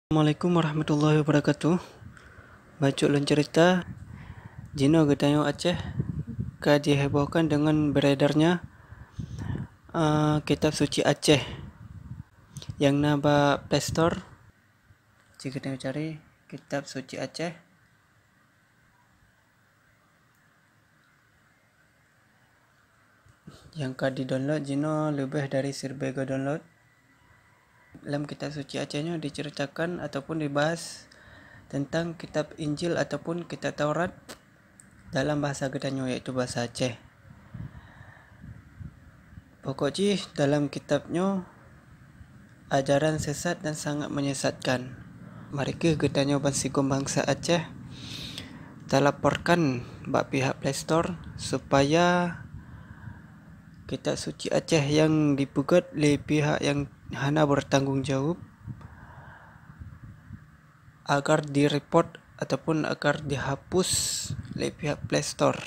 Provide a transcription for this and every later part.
Assalamualaikum warahmatullahi wabarakatuh. Bacuk lun cerita Jino Gedayo Aceh ka dihebohkan dengan beredarnya kitab suci Aceh yang naba Play Store. Jika kita cari kitab suci Aceh, yang ka di download Jino lebih dari 1000 download. Dalam kitab suci Acehnya diceritakan ataupun dibahas tentang kitab Injil ataupun kitab Taurat dalam bahasa Gedanyo, yaitu bahasa Aceh. Pokoknya dalam kitabnya ajaran sesat dan sangat menyesatkan. Mereka Gedanyo Bansigum bangsa Aceh terlaporkan bak pihak Play Store supaya kitab suci Aceh yang dipegat oleh pihak yang hana bertanggungjawab agar direport ataupun agar dihapus oleh pihak Play Store.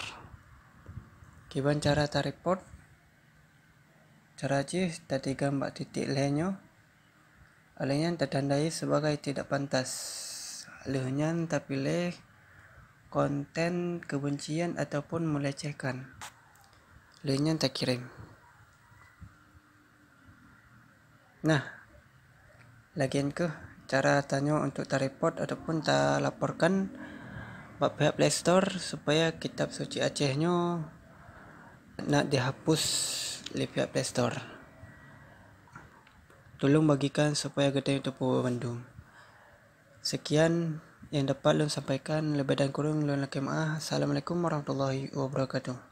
Kiban cara report? Cara tadi gambar titik lainnya alihnya tertandai sebagai tidak pantas. Alihnya terpilih konten kebencian ataupun melecehkan. Alihnya terkirim. Nah, lagian ke cara tanya untuk terreport ataupun terlaporkan bak pihak Play Store supaya kitab suci Acehnya nak dihapus oleh pihak Play Store. Tolong bagikan supaya Gedayo Tepu Bandung. Sekian yang dapat Lun sampaikan, lebih dan kurang Lun lakai maaf. Assalamualaikum warahmatullahi wabarakatuh.